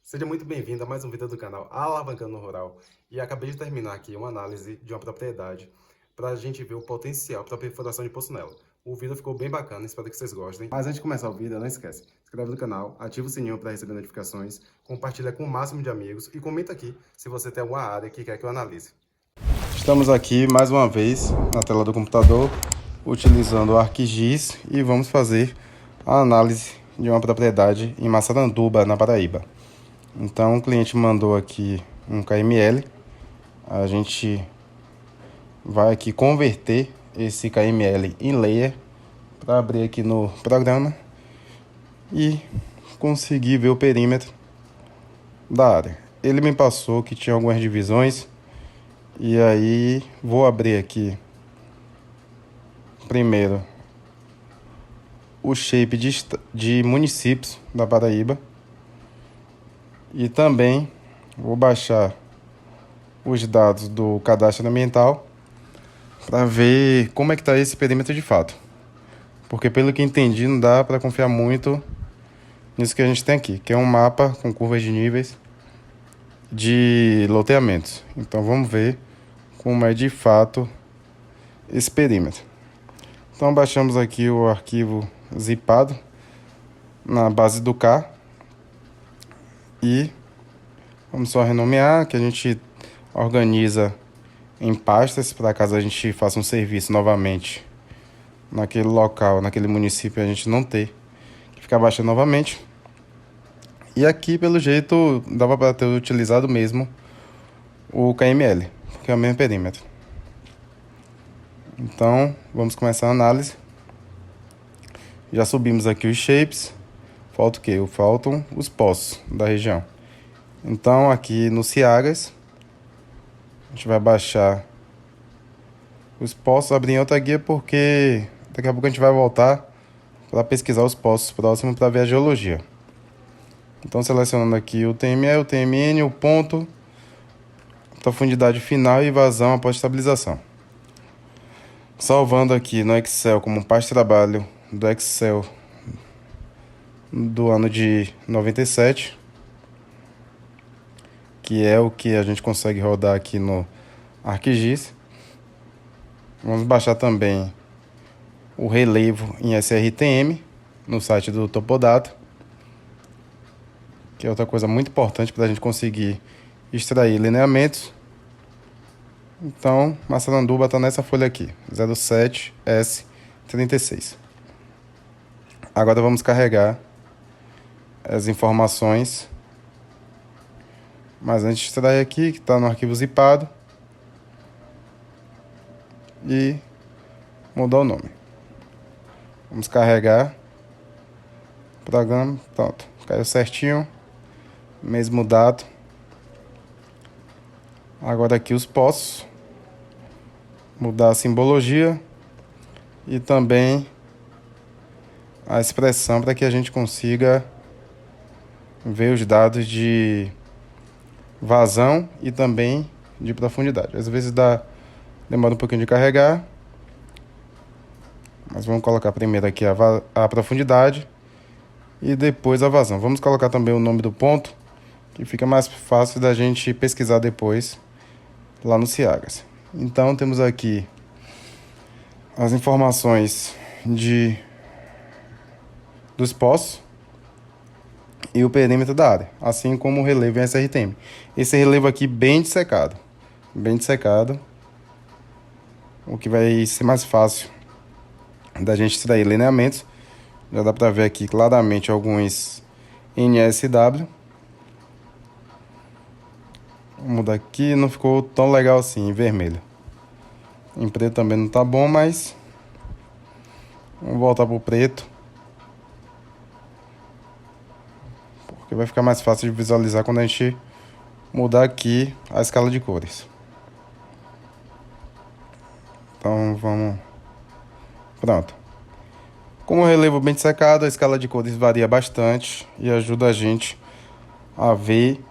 Seja muito bem-vindo a mais um vídeo do canal Alavancando Rural. E acabei de terminar aqui uma análise de uma propriedade para a gente ver o potencial para a perfuração de poço nela. O vídeo ficou bem bacana, espero que vocês gostem. Mas antes de começar o vídeo, não esquece, se inscreve no canal, ativa o sininho para receber notificações, compartilha com o máximo de amigos e comenta aqui se você tem alguma área que quer que eu analise. Estamos aqui mais uma vez na tela do computador, utilizando o ArcGIS e vamos fazer a análise de uma propriedade em Massaranduba, na Paraíba. Então o cliente mandou aqui um KML, a gente vai aqui converter esse KML em layer para abrir aqui no programa e conseguir ver o perímetro da área. Ele me passou que tinha algumas divisões e aí vou abrir aqui primeiro o shape de municípios da Paraíba e também vou baixar os dados do cadastro ambiental para ver como é que está esse perímetro de fato. Porque pelo que entendi não dá para confiar muito nisso que a gente tem aqui, que é um mapa com curvas de níveis de loteamentos. Então vamos ver como é de fato esse perímetro. Então baixamos aqui o arquivo zipado na base do K e vamos só renomear, que a gente organiza em pastas para caso a gente faça um serviço novamente naquele local, naquele município, a gente não ter que ficar baixando novamente. E aqui, pelo jeito, dava para ter utilizado mesmo o KML, que é o mesmo perímetro. Então, vamos começar a análise. Já subimos aqui os shapes. Falta o quê? Faltam os poços da região. Então, aqui no Ciagas, a gente vai baixar os poços, abrir em outra guia, porque daqui a pouco a gente vai voltar para pesquisar os poços próximos para ver a geologia. Então, selecionando aqui o TME, o TMN, o ponto, profundidade final e vazão após estabilização. Salvando aqui no Excel como pasta de trabalho do Excel do ano de 97, que é o que a gente consegue rodar aqui no ArcGIS. Vamos baixar também o relevo em SRTM no site do Topodata, que é outra coisa muito importante para a gente conseguir extrair lineamentos. Então, Massaranduba está nessa folha aqui, 07S36. Agora vamos carregar as informações, mas antes de extrair aqui, que está no arquivo zipado, e mudar o nome. Vamos carregar o programa, pronto, caiu certinho, mesmo dado. Agora aqui os poços, mudar a simbologia e também a expressão para que a gente consiga ver os dados de vazão e também de profundidade. Às vezes demora um pouquinho de carregar, mas vamos colocar primeiro aqui a profundidade e depois a vazão. Vamos colocar também o nome do ponto, que fica mais fácil da gente pesquisar depois lá no Ciagas. Então temos aqui as informações dos poços e o perímetro da área, assim como o relevo em SRTM. Esse relevo aqui bem dissecado, o que vai ser mais fácil da gente extrair lineamentos. Já dá para ver aqui claramente alguns NSW. Vou mudar aqui, não ficou tão legal assim, em vermelho. Em preto também não tá bom, mas vamos voltar pro preto, porque vai ficar mais fácil de visualizar quando a gente mudar aqui a escala de cores. Então vamos... Pronto. Como o relevo bem dissecado, a escala de cores varia bastante e ajuda a gente a ver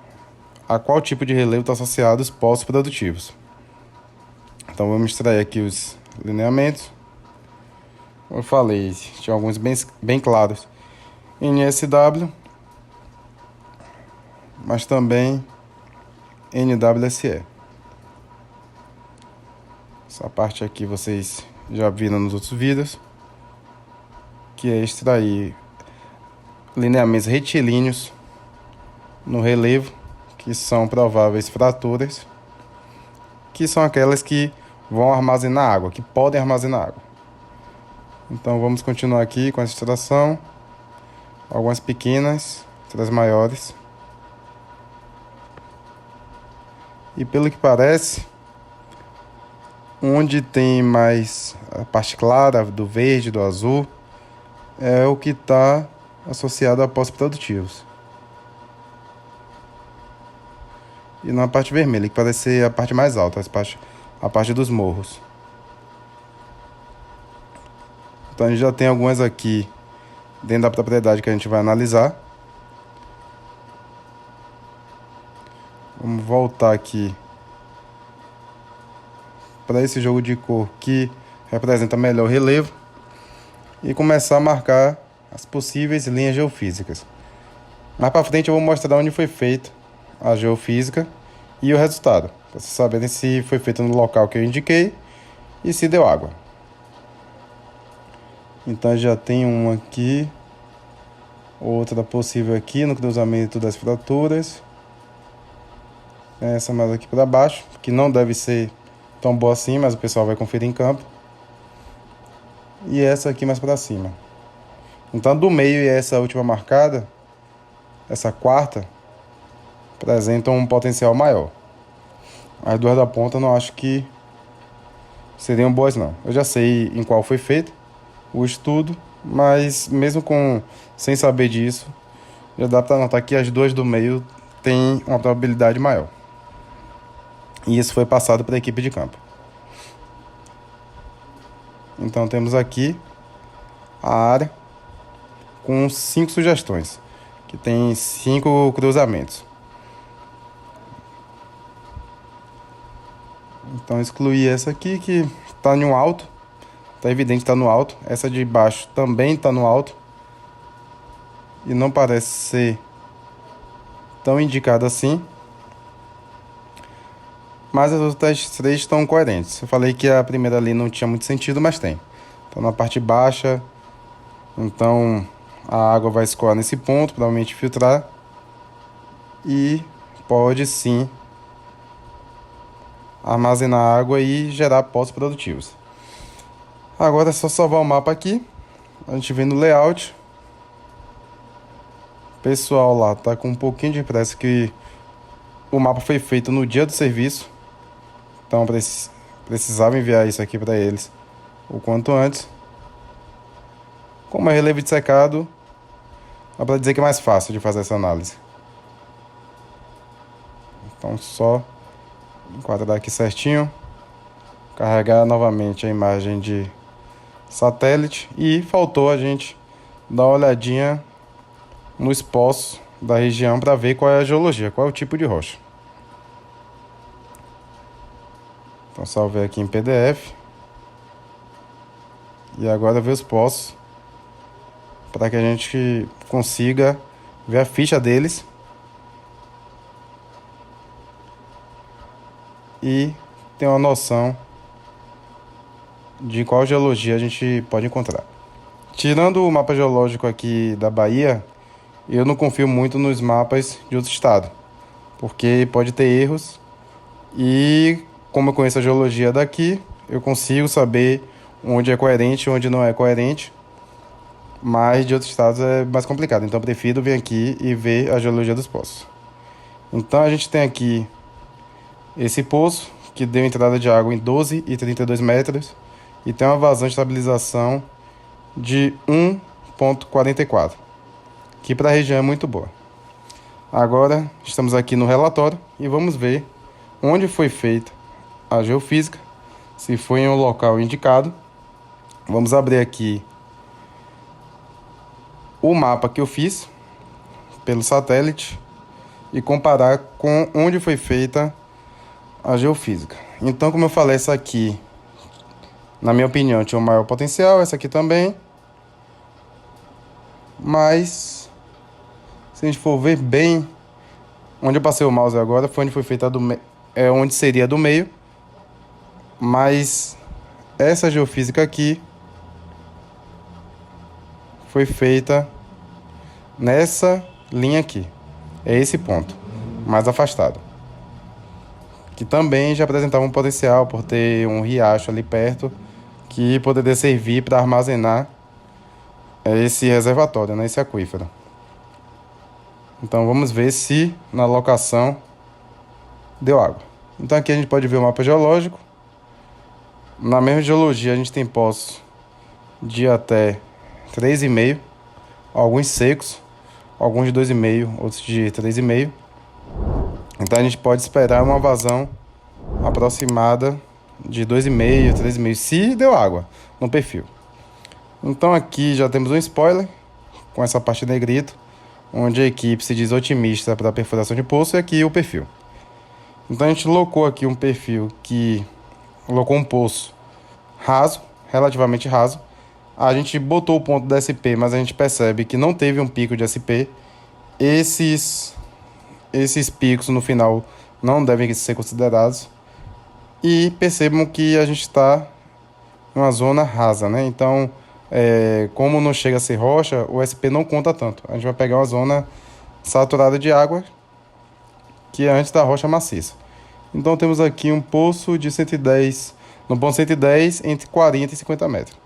a qual tipo de relevo está associado os poços produtivos. Então vamos extrair aqui os lineamentos. Como eu falei, tinha alguns bem claros. NSW, mas também NWSE. Essa parte aqui vocês já viram nos outros vídeos, que é extrair lineamentos retilíneos no relevo, que são prováveis fraturas, que são aquelas que vão armazenar água, que podem armazenar água. Então vamos continuar aqui com a extração, algumas pequenas, outras maiores. E pelo que parece, onde tem mais a parte clara do verde, do azul, é o que está associado a pós-produtivos. E na parte vermelha, que parece ser a parte mais alta, a parte dos morros. Então a gente já tem algumas aqui dentro da propriedade que a gente vai analisar. Vamos voltar aqui para esse jogo de cor que representa melhor o relevo e começar a marcar as possíveis linhas geofísicas. Mais para frente eu vou mostrar onde foi feita a geofísica e o resultado, para vocês saberem se foi feito no local que eu indiquei e se deu água. Então já tem uma aqui, outra possível aqui no cruzamento das fraturas. Essa mais aqui para baixo, que não deve ser tão boa assim, mas o pessoal vai conferir em campo. E essa aqui mais para cima. Então do meio e essa última marcada, essa quarta, apresentam um potencial maior. As duas da ponta eu não acho que seriam boas não. Eu já sei em qual foi feito o estudo, mas mesmo sem saber disso, já dá para notar que as duas do meio têm uma probabilidade maior. E isso foi passado para a equipe de campo. Então temos aqui a área com 5 sugestões, que tem 5 cruzamentos. Então excluir essa aqui que está no alto, está evidente que está no alto. Essa de baixo também está no alto e não parece ser tão indicada assim. Mas as outras 3 estão coerentes. Eu falei que a primeira ali não tinha muito sentido, mas tem. Então na parte baixa, então a água vai escoar nesse ponto, provavelmente filtrar. E pode sim armazenar água e gerar poços produtivos. Agora é só salvar o mapa aqui. A gente vem no layout. O pessoal lá tá com um pouquinho de pressa que o mapa foi feito no dia do serviço. Então precisava enviar isso aqui para eles o quanto antes. Como é relevo de secado, dá para dizer que é mais fácil de fazer essa análise. Então só enquadrar aqui certinho, carregar novamente a imagem de satélite e faltou a gente dar uma olhadinha nos poços da região para ver qual é a geologia, qual é o tipo de rocha. Então salvei aqui em PDF e agora ver os poços para que a gente consiga ver a ficha deles e ter uma noção de qual geologia a gente pode encontrar. Tirando o mapa geológico aqui da Bahia, eu não confio muito nos mapas de outro estado, porque pode ter erros e como eu conheço a geologia daqui, eu consigo saber onde é coerente e onde não é coerente, mas de outros estados é mais complicado, então eu prefiro vir aqui e ver a geologia dos poços. Então a gente tem aqui esse poço que deu entrada de água em 12 e 32 metros e tem uma vazão de estabilização de 1,44, que para a região é muito boa. Agora estamos aqui no relatório e vamos ver onde foi feita a geofísica, se foi em um local indicado. Vamos abrir aqui o mapa que eu fiz pelo satélite e comparar com onde foi feita a geofísica. Então, como eu falei, essa aqui, na minha opinião, tinha um maior potencial, essa aqui também. Mas, se a gente for ver bem, Onde eu passei o mouse agora foi onde foi feita onde seria do meio, mas essa geofísica aqui foi feita nessa linha aqui. É esse ponto, mais afastado. Que também já apresentava um potencial por ter um riacho ali perto que poderia servir para armazenar esse reservatório, né, esse aquífero. Então vamos ver se na locação deu água. Então aqui a gente pode ver o mapa geológico. Na mesma geologia a gente tem poços de até 3,5, alguns secos, alguns de 2,5, outros de 3,5. Então a gente pode esperar uma vazão aproximada de 2,5, 3,5, se deu água no perfil. Então aqui já temos um spoiler com essa parte em negrito, onde a equipe se diz otimista para a perfuração de poço, e aqui o perfil. Então a gente locou aqui um perfil que colocou um poço raso, relativamente raso. A gente botou o ponto da SP, mas a gente percebe que não teve um pico de SP. Esses picos no final não devem ser considerados. E percebam que a gente está em uma zona rasa, né? Então, como não chega a ser rocha, o SP não conta tanto. A gente vai pegar uma zona saturada de água, que é antes da rocha maciça. Então temos aqui um poço de 110, no ponto 110, entre 40 e 50 metros.